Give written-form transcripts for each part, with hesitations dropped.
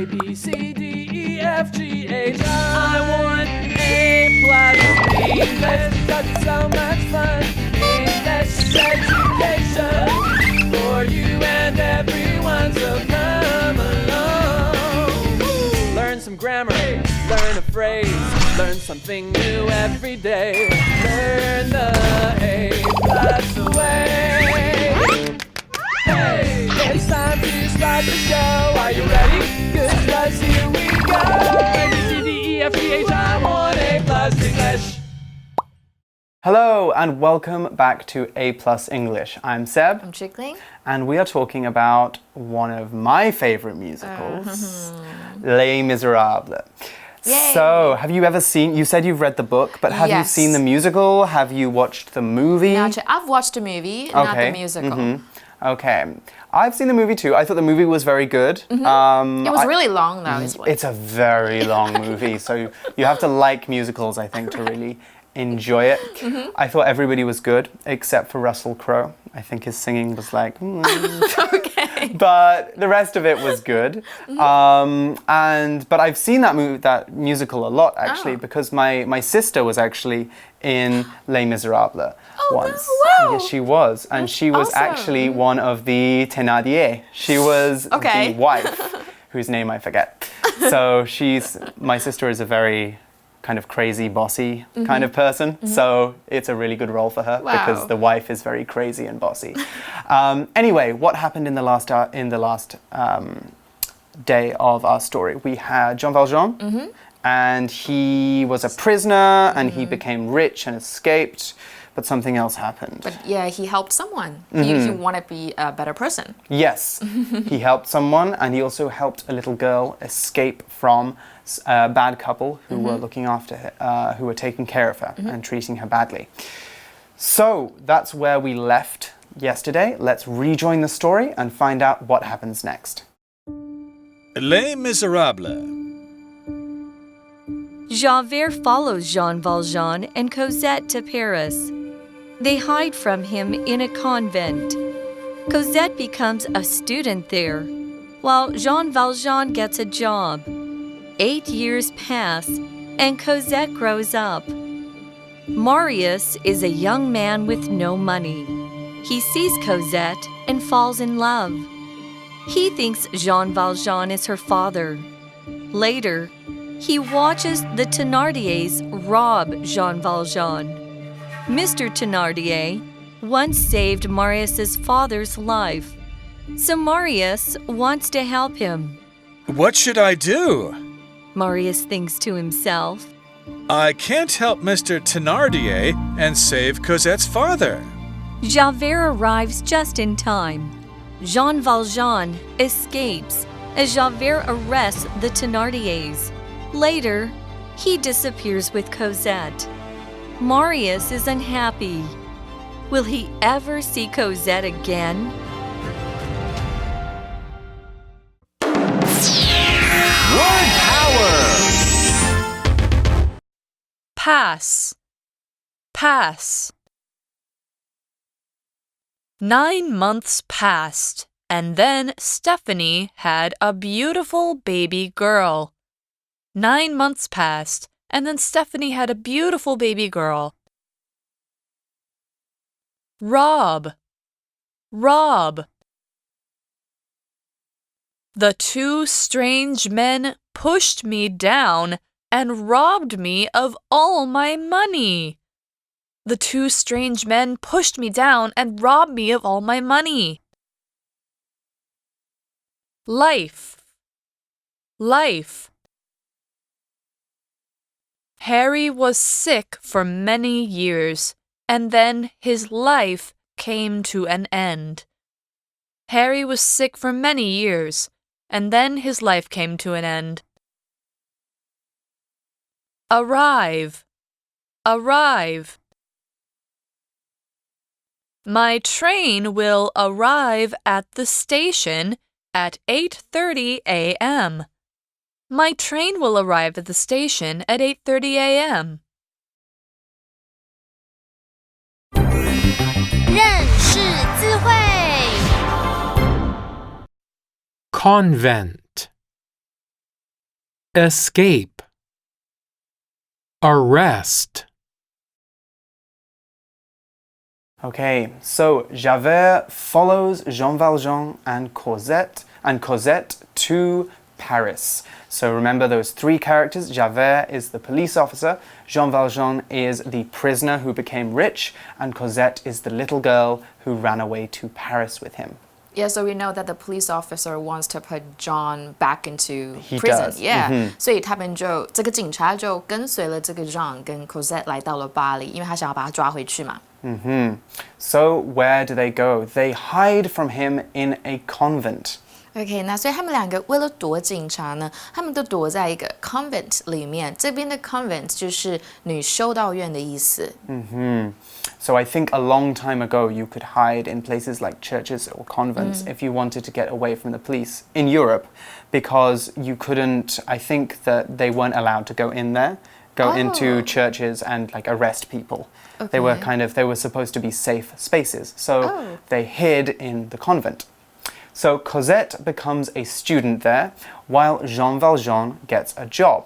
A, B, C, D, E, F, G, H, I want A+ English because it's so much fun. English education for you and everyone, so come along. Learn some grammar, learn a phrase, learn something new every day. Learn the A+ way. Hey, it's time to start the show. Are you ready? Good, 'cause here we go. A, B, C, D, E, F, G, H, I want A+ English. Hello and welcome back to A+ English. I'm Seb. I'm Chickling. And we are talking about one of my favorite musicals, Les Miserables. Yay. So, have you ever seen, you said you've read the book, but have you seen the musical? Have you watched the movie? I've watched the movie, not the musical. Okay. I've seen the movie too. I thought the movie was very good. It was really long though. It's a very long movie, so you have to like musicals, I think, to really enjoy it. I thought everybody was good except for Russell Crowe. I think his singing was like Okay. But the rest of it was good. But I've seen that musical a lot actually because my sister was actually in Les Miserables once. Wow. Yes, she was, and she was actually one of the Thénardier. She was the wife whose name I forget. So my sister is a very kind of crazy, bossy kind of person. So it's a really good role for her because the wife is very crazy and bossy. Anyway, what happened in the last day of our story? We had Jean Valjean, and he was a prisoner, and he became rich and escaped. But something else happened. But yeah, he helped someone. He wanted to be a better person. Yes, he helped someone, and he also helped a little girl escape from a bad couple who were looking after her, who were taking care of her and treating her badly. So that's where we left yesterday. Let's rejoin the story and find out what happens next. Les Miserables. Javert follows Jean Valjean and Cosette to Paris. They hide from him in a convent. Cosette becomes a student there, while Jean Valjean gets a job. 8 years pass, and Cosette grows up. Marius is a young man with no money. He sees Cosette and falls in love. He thinks Jean Valjean is her father. Later, he watches the Thénardiers rob Jean Valjean. Mr. Thénardier once saved Marius's father's life, so Marius wants to help him. What should I do? Marius thinks to himself. I can't help Mr. Thénardier and save Cosette's father. Javert arrives just in time. Jean Valjean escapes as Javert arrests the Thénardiers. Later, he disappears with Cosette. Marius is unhappy. Will he ever see Cosette again? Word power. Pass. Pass. 9 months passed, and then Stephanie had a beautiful baby girl. 9 months passed, and then Stephanie had a beautiful baby girl. Rob. Rob. The 2 strange men pushed me down and robbed me of all my money. The 2 strange men pushed me down and robbed me of all my money. Life. Life. Harry was sick for many years, and then his life came to an end. Harry was sick for many years, and then his life came to an end. Arrive. Arrive. My train will arrive at the station at 8:30 a.m. My train will arrive at the station at 8:30 a.m. 认识字汇 Convent escape, arrest. Okay, so Javert follows Jean Valjean and Cosette to Paris. So remember those three characters. Javert is the police officer, Jean Valjean is the prisoner who became rich, and Cosette is the little girl who ran away to Paris with him. Yeah, so we know that the police officer wants to put John back into He prison. does. Yeah, 所以他们就这个警察就跟随了这个 John 跟 Cosette 来到了巴黎，因为他想要把他抓回去嘛。So where do they go? They hide from him in a convent. OK， 那所以他们两个为了躲警察呢，他们都躲在一个 convent 里面。这边的 convent 就是女修道院的意思。So I think a long time ago you could hide in places like churches or convents if you wanted to get away from the police in Europe, because you couldn't, I think that they weren't allowed to go in there, go into churches and like arrest people. Okay. They were supposed to be safe spaces. So they hid in the convent. So Cosette becomes a student there, while Jean Valjean gets a job.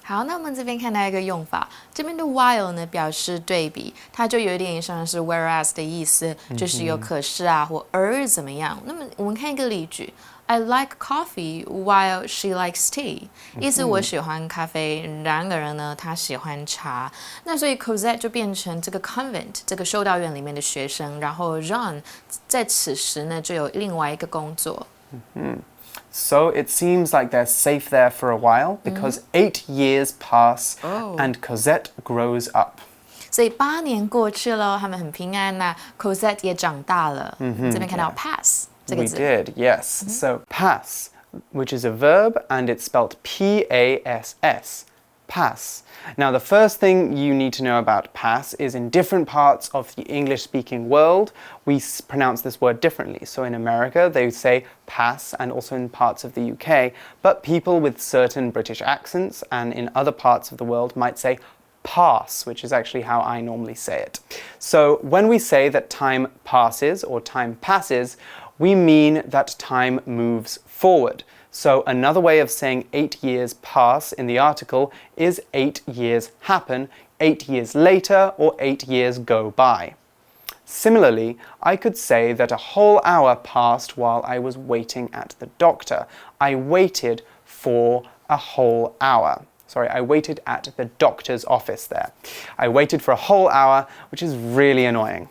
好，那我们这边看到一个用法，这边的 while 呢表示对比，它就有点像是 whereas 的意思，就是有可是啊或而怎么样。那么我们看一个例句 ，I like coffee while she likes tea，意思我喜欢咖啡，然而呢她喜欢茶。那所以 Cosette 就变成这个 convent 这个修道院里面的学生，然后 Jean 在此时呢就有另外一个工作。So it seems like they're safe there for a while because 8 years pass and Cosette grows up. 所以8年过去了，他们很平安呐。Cosette 也长大了。这边看到 pass 这个 We 字。 did, yes. So pass, which is a verb and it's spelled P-A-S-S. Pass. Now the first thing you need to know about pass is in different parts of the English-speaking world, we pronounce this word differently. So in America, they say pass, and also in parts of the UK, but people with certain British accents and in other parts of the world might say pass, which is actually how I normally say it. So when we say that time passes or time passes, we mean that time moves forward. So another way of saying 8 years pass in the article is 8 years happen, 8 years later, or 8 years go by. Similarly, I could say that a whole hour passed while I was waiting at the doctor. I waited for a whole hour. Sorry, I waited at the doctor's office there. I waited for a whole hour, which is really annoying.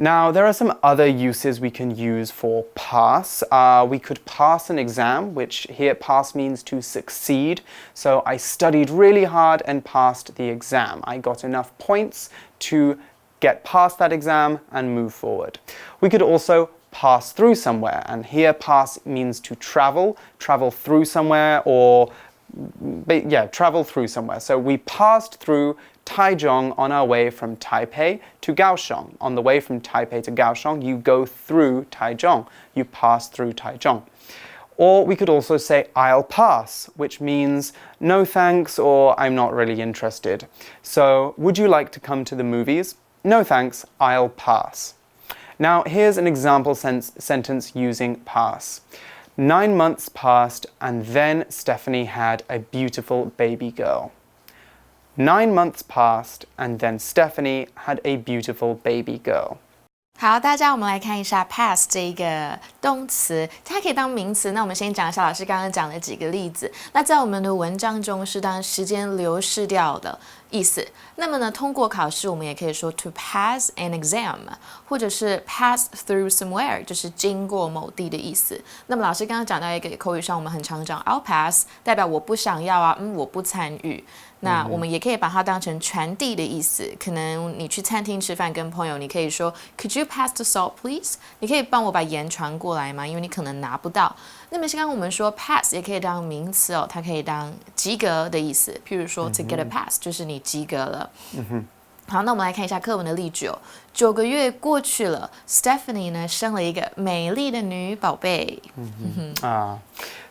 Now, there are some other uses we can use for pass. We could pass an exam, which here pass means to succeed. So I studied really hard and passed the exam. I got enough points to get past that exam and move forward. We could also pass through somewhere, and here pass means to travel through somewhere, or travel through somewhere. So we passed through Taichung on our way from Taipei to Kaohsiung. On the way from Taipei to Kaohsiung, you go through Taichung. You pass through Taichung. Or we could also say, I'll pass, which means no thanks, or I'm not really interested. So, would you like to come to the movies? No thanks, I'll pass. Now, here's an example sentence using pass. 9 months passed, and then Stephanie had a beautiful baby girl. 9 months passed, and then Stephanie had a beautiful baby girl. 好，大家我们来看一下 pass 这一个动词，它可以当名词。那我们先讲一下老师刚刚讲的几个例子。那在我们的文章中是当时间流逝掉的意思。那么呢，通过考试我们也可以说 to pass an exam， 或者是 pass through somewhere， 就是经过某地的意思。那么老师刚刚讲到一个口语上我们很常讲 I'll pass， 代表我不想要啊，我不参与。那我们也可以把它当成传递的意思，可能你去餐厅吃饭跟朋友，你可以说 Could you pass the salt, please？ 你可以帮我把盐传过来吗？因为你可能拿不到。那么刚刚我们说 pass 也可以当名词哦，它可以当及格的意思。譬如说 to get a pass 就是你及格了。好，那我们来看一下课文的例句哦。9个月过去了 ，Stephanie 呢生了一个美丽的女宝贝。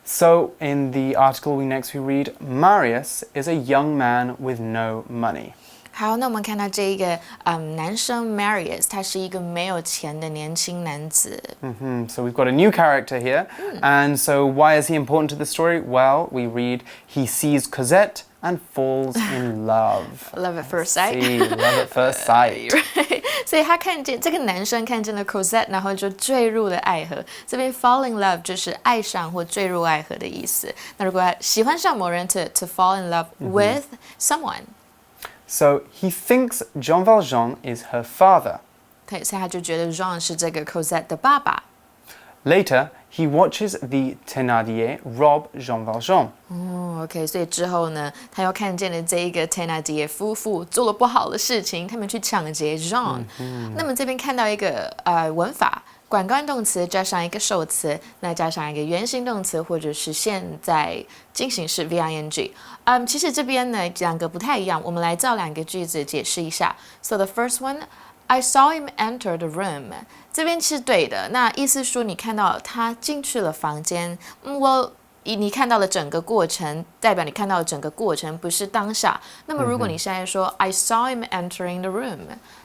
So in the article we read, Marius is a young man with no money. 好，那我们看到这一个男生 Marius， 他是一个没有钱的年轻男子。So we've got a new character here. And so why is he important to the story? Well, we read, he sees Cosette and falls in love. Love at first sight. Love at first sight. 所以他看见这个男生看见了 Cosette， 然后就坠入了爱河。这边 fall in love 就是爱上或坠入爱河的意思。那如果喜欢上某人 to fall in love with someone。So he thinks Jean Valjean is her father. 对，所以他就觉得 Jean 是这个 Cosette 的爸爸。Later, he watches the Thénardier rob Jean Valjean. OK， 所以之后呢，他又看见了这一个 Thénardier 夫妇做了不好的事情，他们去抢劫 Jean。那么这边看到一个文法，管干动词加上一个受词，那加上一个原形动词或者是现在进行式 VING。其实这边呢两个不太一样，我们来造两个句子解释一下。So the first one.I saw him enter the room. 这边是对的，那意思说你看到他进去了房间。你看到了整个过程，代表你看到了整个过程，不是当下。那么如果你现在说 I saw him entering the room，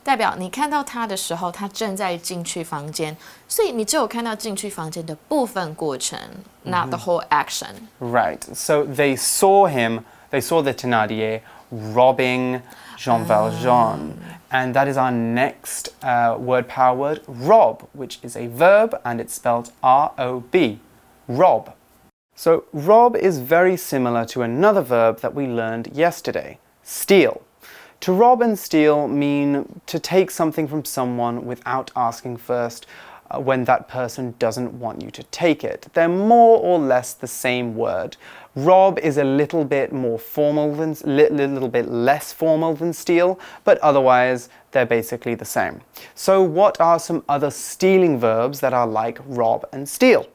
代表你看到他的时候，他正在进去房间，所以你只有看到进去房间的部分过程，not the whole action. Right. So they saw the Thénardier robbing Jean Valjean. And that is our next word power word, rob, which is a verb and it's spelled R-O-B, rob. So rob is very similar to another verb that we learned yesterday, steal. To rob and steal mean to take something from someone without asking first when that person doesn't want you to take it. They're more or less the same word. Rob is a little bit more formal than, little bit less formal than steal, but otherwise they're basically the same. So what are some other stealing verbs that are like rob and steal?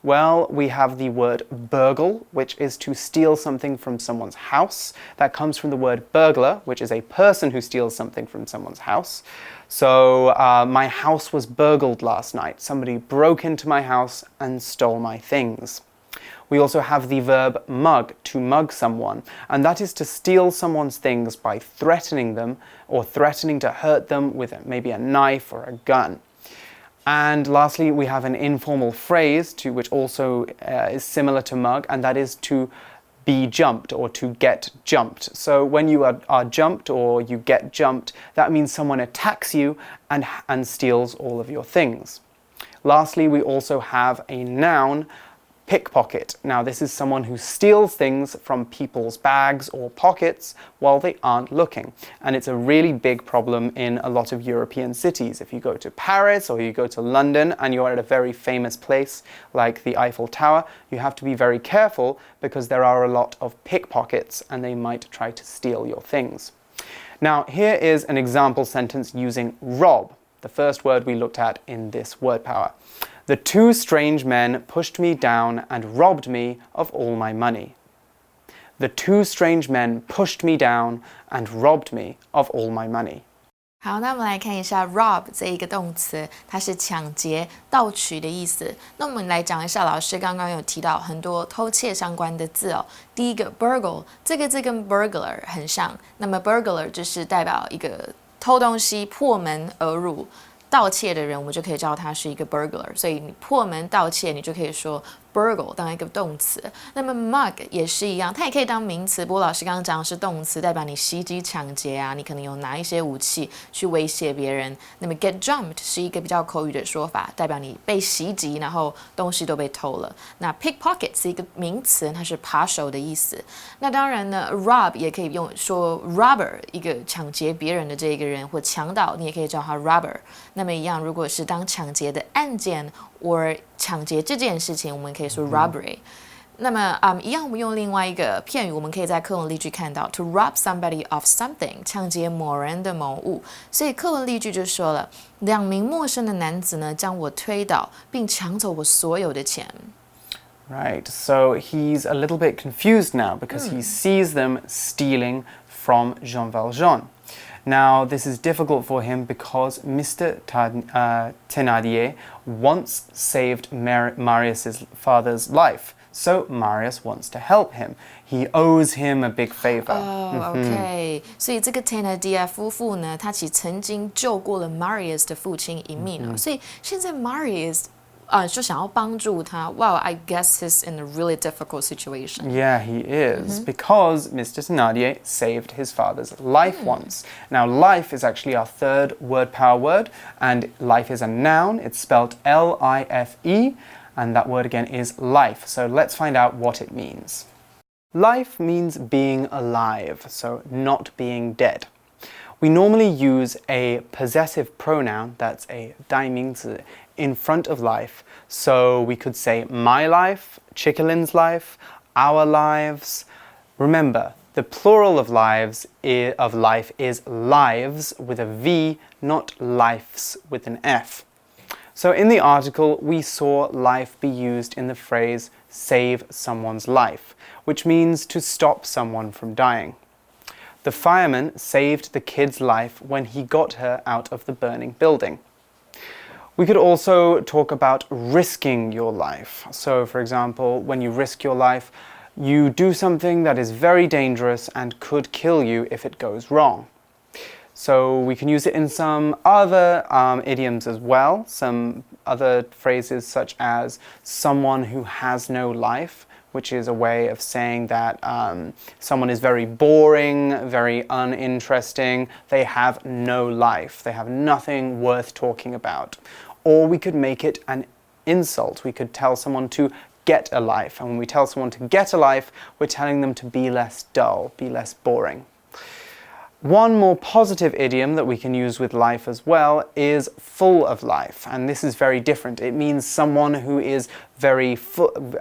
Well, we have the word burgle, which is to steal something from someone's house. That comes from the word burglar, which is a person who steals something from someone's house. So, my house was burgled last night. Somebody broke into my house and stole my things. We also have the verb mug, to mug someone, and that is to steal someone's things by threatening them or threatening to hurt them with maybe a knife or a gun. And lastly, we have an informal phrase which also is similar to mug, and that is to be jumped or to get jumped. So when you are jumped or you get jumped, that means someone attacks you and steals all of your things. Lastly, we also have a noun, pickpocket. Now this is someone who steals things from people's bags or pockets while they aren't looking. And it's a really big problem in a lot of European cities. If you go to Paris or you go to London and you're at a very famous place like the Eiffel Tower, you have to be very careful because there are a lot of pickpockets and they might try to steal your things. Now here is an example sentence using rob, the first word we looked at in this word power. The two strange men pushed me down and robbed me of all my money. The two strange men pushed me down and robbed me of all my money. 好，那我们来看一下 rob 这一个动词，它是抢劫、盗取的意思。那我们来讲一下，老师刚刚有提到很多偷窃相关的字哦。第一个 burgle， 这个字跟 burglar 很像。那么 burglar 就是代表一个偷东西、破门而入。盗窃的人，我们就可以叫他是一个 burglar， 所以你破门盗窃，你就可以说 burgle 当一个动词。那么 mug 也是一样，它也可以当名词，不过老师刚刚讲的是动词，代表你袭击、抢劫啊，你可能有拿一些武器去威胁别人。那么 get jumped 是一个比较口语的说法，代表你被袭击，然后东西都被偷了。那 pickpocket 是一个名词，它是扒手的意思。那当然呢 ，rob 也可以用说 robber 一个抢劫别人的这个人，或强盗，你也可以叫他 robber。那么一样，如果是当抢劫的案件，或抢劫这件事情，我们可以说 robbery。那么一样，我们用另外一个片语，我们可以在课文例句看到 to rob somebody of something， 抢劫某人的某物。所以课文例句就说了，两名陌生的男子呢，将我推倒，并抢走我所有的钱。Right, so he's a little bit confused now because he sees them stealing from Jean Valjean. Now, this is difficult for him because Mr. Thénardier once saved Marius's father's life. so Marius wants to help him. He owes him a big favor. OK， 所以这个 Thénardier 夫妇呢，他其实曾经救过了 Marius 的父亲一命所以现在 Marius就想要帮助他。Wow, I guess he's in a really difficult situation. Yeah, he is, because Mr. Thénardier saved his father's life once. Now, life is actually our third word power word, and life is a noun. It's spelled L-I-F-E, and that word again is life. So let's find out what it means. Life means being alive, so not being dead. We normally use a possessive pronoun, that's a 代名词, in front of life. So we could say my life, Chikalin's life, our lives. Remember, the plural of life is lives with a V, not lives with an F. So in the article, we saw life be used in the phrase save someone's life, which means to stop someone from dying. The fireman saved the kid's life when he got her out of the burning building. We could also talk about risking your life. So, for example, when you risk your life, you do something that is very dangerous and could kill you if it goes wrong. So we can use it in some other idioms as well, some other phrases such as someone who has no life, which is a way of saying that someone is very boring, very uninteresting, they have no life, they have nothing worth talking about. Or we could make it an insult. We could tell someone to get a life, and when we tell someone to get a life, we're telling them to be less dull, be less boring. One more positive idiom that we can use with life as well is full of life, and this is very different. It means someone who is very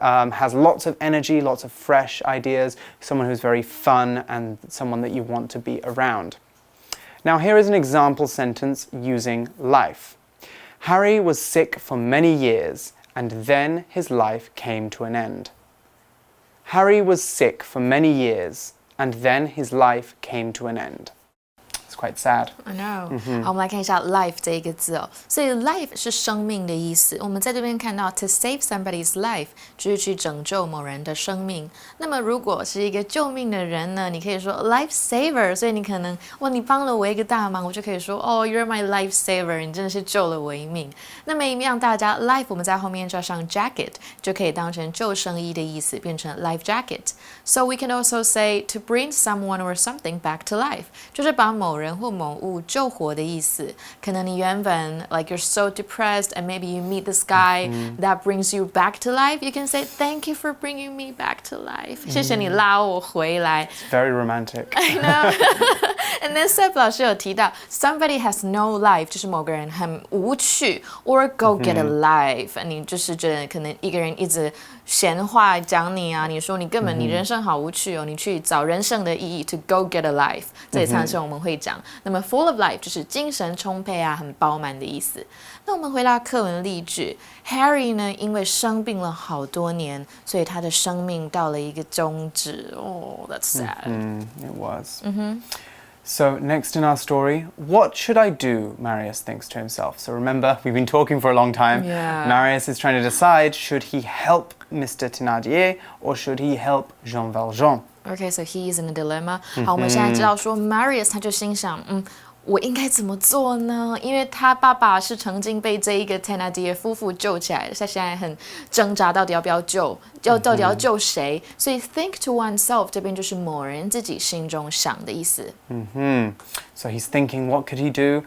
has lots of energy, lots of fresh ideas, someone who's very fun, and someone that you want to be around. Now here is an example sentence using life. Harry was sick for many years, and then his life came to an end. Harry was sick for many years, and then his life came to an end. It's quite sad. I know. 好，我们来看一下 life 这一个字哦。所以 life 是生命的意思。我们在这边看到 to save somebody's life 就是去拯救某人的生命。那么如果是一个救命的人呢，你可以说 life saver。所以你可能你帮了我一个大忙，我就可以说you're my life saver， 你真的是救了我一命。那么让大家 life 我们在后面加上 jacket 就可以当成救生衣的意思，变成 life jacket. So we can also say to bring someone or something back to life， 就是把某人或某物救活的意思。可能你原本 like you're so depressed and maybe you meet this guy that brings you back to life. You can say thank you for bringing me back to life. 谢谢你拉我回来。It's very romantic. I know. And then Seb 老师有提到 somebody has no life 就是某个人很无趣 or go get a life. 你就是觉得可能一个人一直闲话讲你啊，你说你根本你人生好无趣哦，你去找人生的意义 to go get a life， 这也常常我们会讲。那么 full of life 就是精神充沛啊，很饱满的意思。那我们回到课文例句 ，Harry 呢因为生病了好多年，所以他的生命到了一个终止。That's sad. It was. So next in our story, what should I do? Marius thinks to himself. So remember, we've been talking for a long time. Yeah. Marius is trying to decide, should he help Mr. Thénardier or should he help Jean Valjean? Okay, so he is in a dilemma. 好，我们现在知道说 Marius 他就心想，我应该怎么做呢？因为他爸爸是曾经被这一个 Thénardier 夫妇救起来的，他现在很挣扎，到底要不要救，到底要救谁？所以 think to oneself 这边就是某人自己心中想的意思。So he's thinking, what could he do?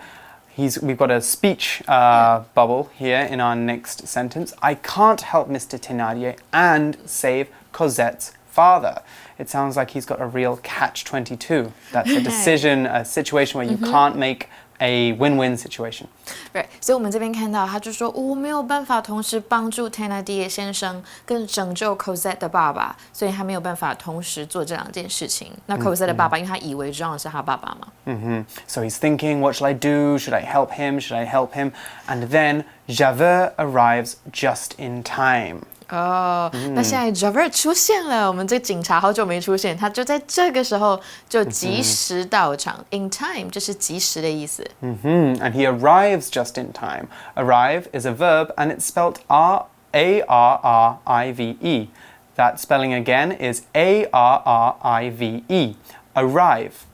We've got a speech bubble here in our next sentence. I can't help Mr. Thénardier and save Cosette's father. It sounds like he's got a real catch-22. That's a decision, a situation where you can't make a win-win situation. Right. 所以我们这边看到，他就说我没有办法同时帮助 Thénardier 先生跟拯救 Cosette 的爸爸，所以他没有办法同时做这两件事情。那 Cosette 的爸爸，因为他以为 Jean 是他爸爸嘛。So he's thinking, what shall I do? Should I help him? Should I help him? And then Javert arrives just in time. 那现在 Javert 出现了，我们这个警察好久没出现，他就在这个时候就及时到场。In time 就是及时的意思。And he arrives just in time. Arrive is a verb and it's spelled R-A-R-R-I-V-E. That spelling again is A-R-R-I-V-E, arrive.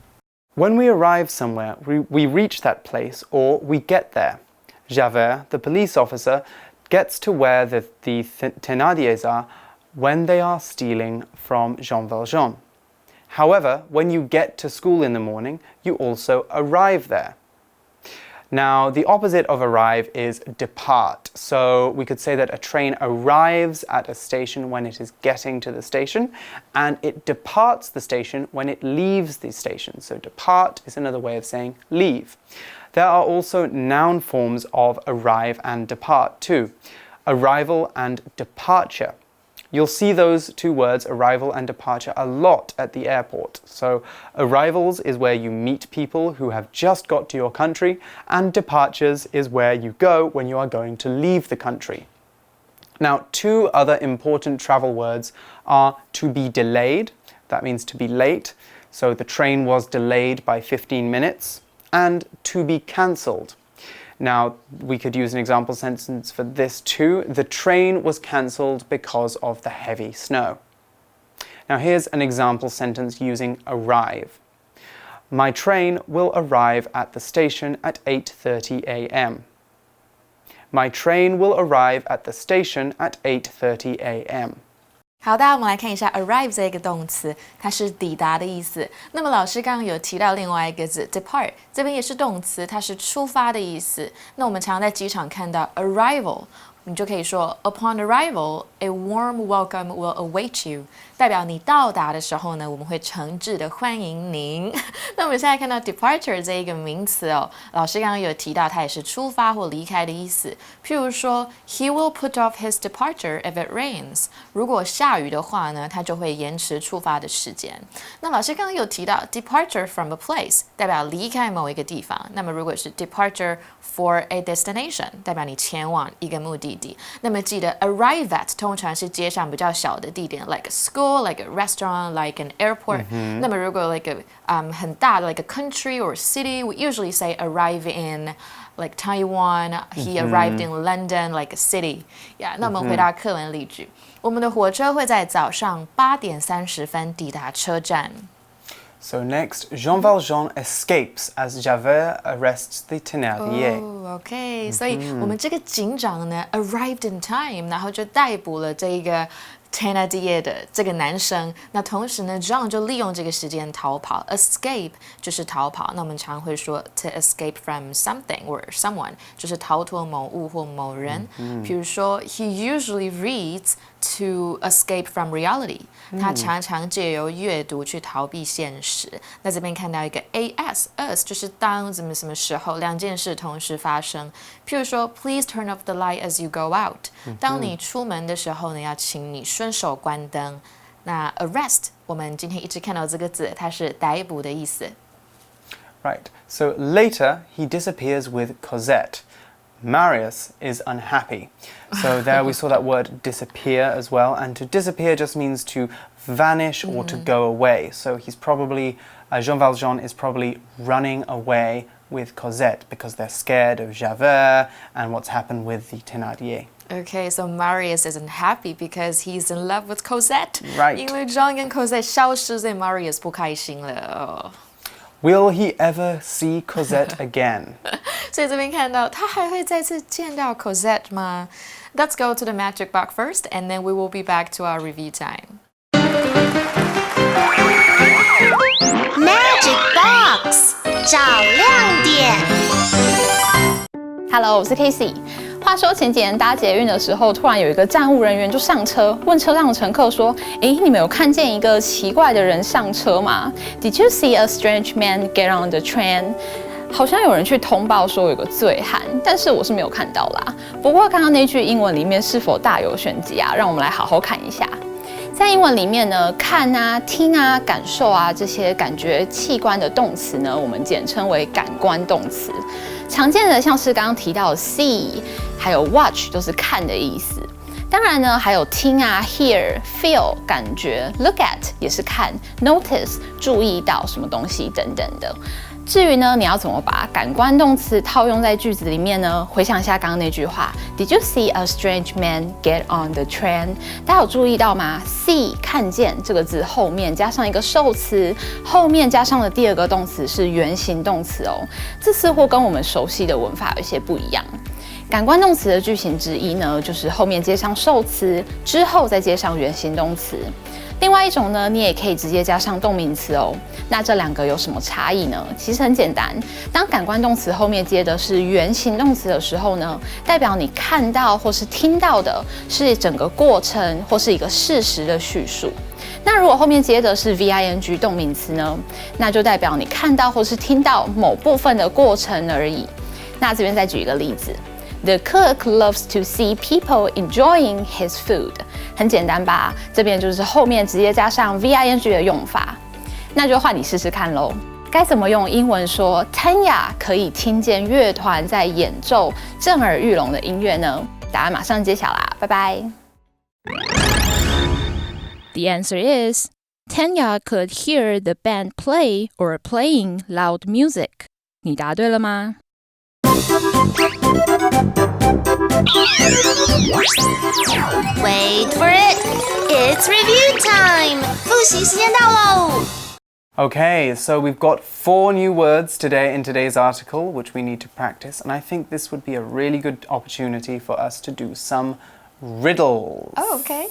When we arrive somewhere, we reach that place or we get there. Javert, the police officer, gets to where the Thénardiers are when they are stealing from Jean Valjean. However, when you get to school in the morning, you also arrive there. Now, the opposite of arrive is depart. So we could say that a train arrives at a station when it is getting to the station, and it departs the station when it leaves the station. So depart is another way of saying leave. There are also noun forms of arrive and depart too. Arrival and departure. You'll see those two words, arrival and departure, a lot at the airport. So arrivals is where you meet people who have just got to your country, and departures is where you go when you are going to leave the country. Now, two other important travel words are to be delayed, that means to be late, so the train was delayed by 15 minutes, and to be cancelled. Now, we could use an example sentence for this too. The train was cancelled because of the heavy snow. Now, here's an example sentence using arrive. My train will arrive at the station at 8:30 a.m. My train will arrive at the station at 8:30 a.m. 好，大家我们来看一下 arrive 这个动词，它是抵达的意思。那么老师刚刚有提到另外一个字 depart， 这边也是动词，它是出发的意思。那我们常常在机场看到 arrival， 你就可以说 upon arrival, a warm welcome will await you， 代表你到达的时候呢，我们会诚挚的欢迎您。那我们现在看到 departure 这一个名词哦，老师刚刚有提到它也是出发或离开的意思。譬如说 he will put off his departure if it rains， 如果下雨的话呢，他就会延迟出发的时间。那老师刚刚有提到 departure from a place， 代表离开某一个地方。那么如果是 departure for a destination， 代表你前往一个目的地。那么记得 arrive at 通常是街上比较小的地点 like a school, like a restaurant, like an airport. 那么如果 like a 很大的 like a country or city, we usually say arrive in like Taiwan. He arrived in London, like a city. Yeah. 那我们回到课文例句，我们的火车会在早上8点30分抵达车站。So next, Jean Valjean escapes as Javert arrests the Thénardier. OK， 所以我们这个警长呢 arrived in time， 然后就逮捕了这个Thénardier 的这个男生，那同时呢 Jean 就利用这个时间逃跑 escape 就是逃跑，那我们常会说 to escape from something or someone 就是逃脱某物或某人，比如说 he usually reads to escape from reality， 他常常借由阅读去逃避现实。那这边看到一个 as 就是当什么什么时候两件事同时发生，譬如说 please turn off the light as you go out， 当你出门的时候呢，要请你顺手关灯。那 arrest 我们今天一直看到这个字，它是逮捕的意思。Right, so later he disappears with Cosette. Marius is unhappy. So there we saw that word disappear as well, and to disappear just means to vanish or to go away. So he's probably, Jean Valjean is probably running away with Cosette because they're scared of Javert and what's happened with the Thénardier. Okay, so Marius isn't happy because he's in love with Cosette. Right. 因为 Jean 跟 Cosette 消失，所以 Marius 不开心了。Will he ever see Cosette again? 所以这边看到他还会再次见到 Cosette 吗？ Let's go to the magic box first, and then we will be back to our review time. Magic Box 找亮点。Hello， 我是 Casey。话说前几年搭捷运的时候，突然有一个站务人员就上车，问车上的乘客说：“你们有看见一个奇怪的人上车吗 ？Did you see a strange man get on the train？” 好像有人去通报说有个醉汉，但是我是没有看到啦。不过刚刚那句英文里面是否大有玄机啊？让我们来好好看一下。在英文里面呢，看啊、听啊、感受啊这些感觉器官的动词呢，我们简称为感官动词。常见的像是刚刚提到的 see， 还有 watch 都是看的意思。当然呢，还有听啊 hear、feel 感觉 ，look at 也是看 ，notice 注意到什么东西等等的。至于呢，你要怎么把感官动词套用在句子里面呢？回想一下刚刚那句话 ，Did you see a strange man get on the train？ 大家有注意到吗 ？see 看见这个字后面加上一个受词，后面加上的第二个动词是原形动词哦。这似乎跟我们熟悉的文法有些不一样。感官动词的句型之一呢，就是后面接上受词，之后再接上原形动词。另外一种呢，你也可以直接加上动名词哦。那这两个有什么差异呢？其实很简单，当感官动词后面接的是原形动词的时候呢，代表你看到或是听到的是整个过程或是一个事实的叙述。那如果后面接的是 VING 动名词呢，那就代表你看到或是听到某部分的过程而已。那这边再举一个例子。The cook loves to see people enjoying his food。很简单吧？这边就是后面直接加上 VING 的用法。那就换你试试看咯。该怎么用英文说 Tanya 可以听见乐团在演奏震耳欲聋的音乐呢？答案马上揭晓啦！拜拜。The answer is Tanya could hear the band play or playing loud music。你答对了吗？Wait for it! It's review time! 复习时间到喽 Okay, so we've got 4 new words today in today's article, which we need to practice, and I think this would be a really good opportunity for us to do some riddles. Oh, okay.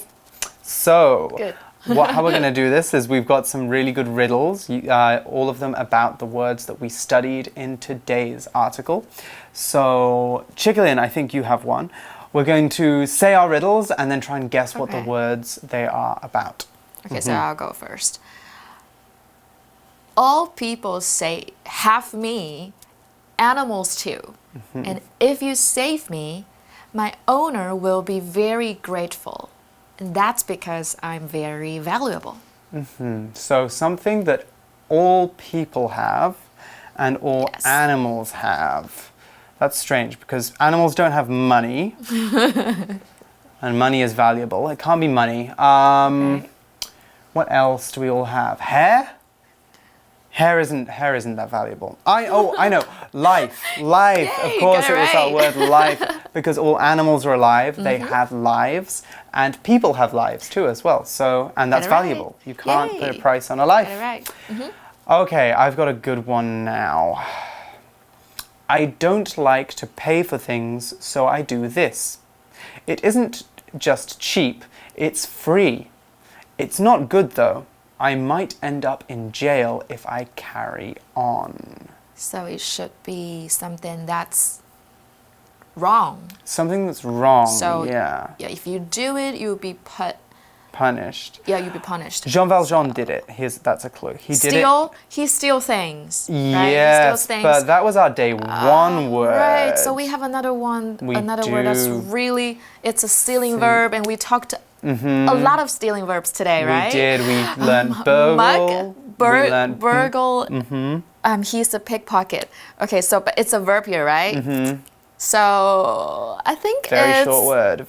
So, Good. how we're going to do this is we've got some really good riddles, all of them about the words that we studied in today's article. So, Chickilin, I think you have one. We're going to say our riddles and then try and guess what the words they are about. Okay, so I'll go first. All people say, have me, animals too. And if you save me, my owner will be very grateful. And that's because I'm very valuable. So something that all people have and all animals have. That's strange because animals don't have money. And money is valuable. It can't be money. What else do we all have? Hair? Hair isn't that valuable. I know. Life. Yay, of course it was that word life because all animals are alive. They have lives and people have lives too as well. So and that's valuable. You can't put a price on a life. Okay, I've got a good one now. I don't like to pay for things, so I do this. It isn't just cheap, it's free. It's not good though. I might end up in jail if I carry on. So it should be something that's wrong. Something that's wrong, So yeah. If you do it, you'll be Punished. Yeah, you'll be punished. Jean Valjean did it. That's a clue. He did it. He steals things. Right? Yes, he steals things. but that was our day 1 word. Right, so we have another one, word that's really, it's a stealing verb, and we talked a lot of stealing verbs today, right? We did. We learned burgle. Burgle. He's a pickpocket. Okay, so but it's a verb here, right? So I think Very short word.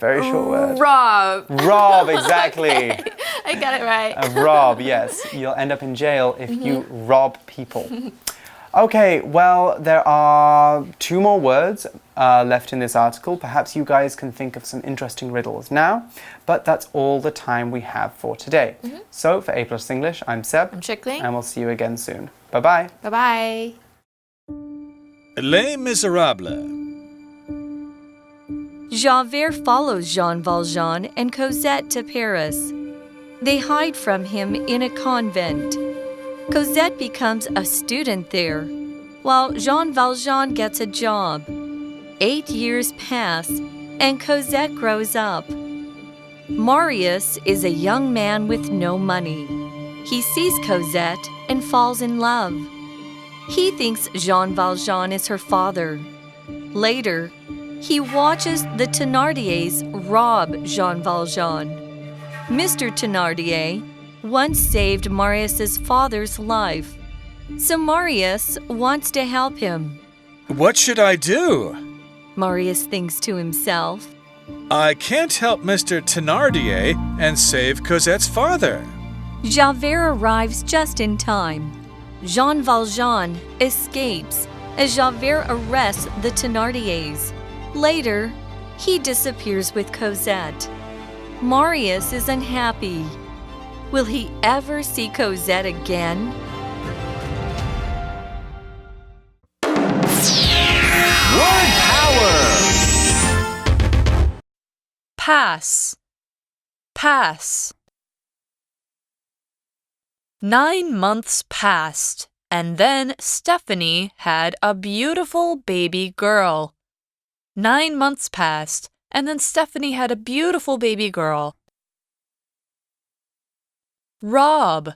Rob. Rob, exactly. I got it right. Rob, yes. You'll end up in jail if you rob people. Okay, well, there are 2 more words left in this article. Perhaps you guys can think of some interesting riddles now, but that's all the time we have for today. So, for A+ English, I'm Seb. I'm Chickling. And we'll see you again soon. Bye-bye. Bye-bye. Les Miserables. Javert follows Jean Valjean and Cosette to Paris. They hide from him in a convent. Cosette becomes a student there, while Jean Valjean gets a job. 8 years pass, and Cosette grows up. Marius is a young man with no money. He sees Cosette and falls in love. He thinks Jean Valjean is her father. Later, he watches the Thénardiers rob Jean Valjean. Mr. Thénardier once saved Marius's father's life, so Marius wants to help him. What should I do? Marius thinks to himself. I can't help Mr. Thénardier and save Cosette's father. Javert arrives just in time. Jean Valjean escapes as Javert arrests the Thénardiers. Later, he disappears with Cosette. Marius is unhappy. Will he ever see Cosette again? Word power. Pass. Pass. 9 months passed, and then Stephanie had a beautiful baby girl. 9 months passed, and then Stephanie had a beautiful baby girl. Rob.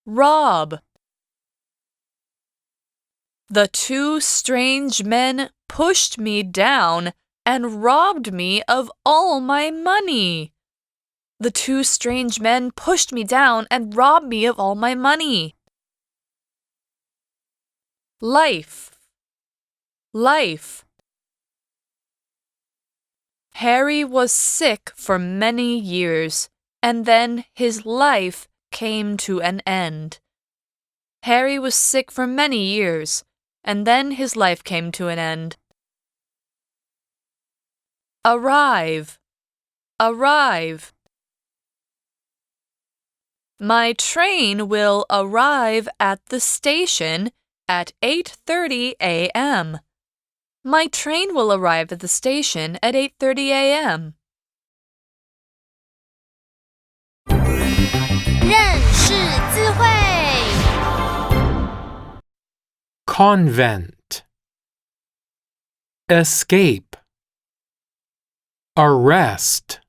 Rob. The 2 strange men pushed me down and robbed me of all my money. The 2 strange men pushed me down and robbed me of all my money. Life. Life. Harry was sick for many years, and then his life came to an end. Harry was sick for many years, and then his life came to an end. Arrive. Arrive. My train will arrive at the station at 8:30 a.m. My train will arrive at the station at 8:30 a.m. 认识字汇。 Convent. Escape. Arrest.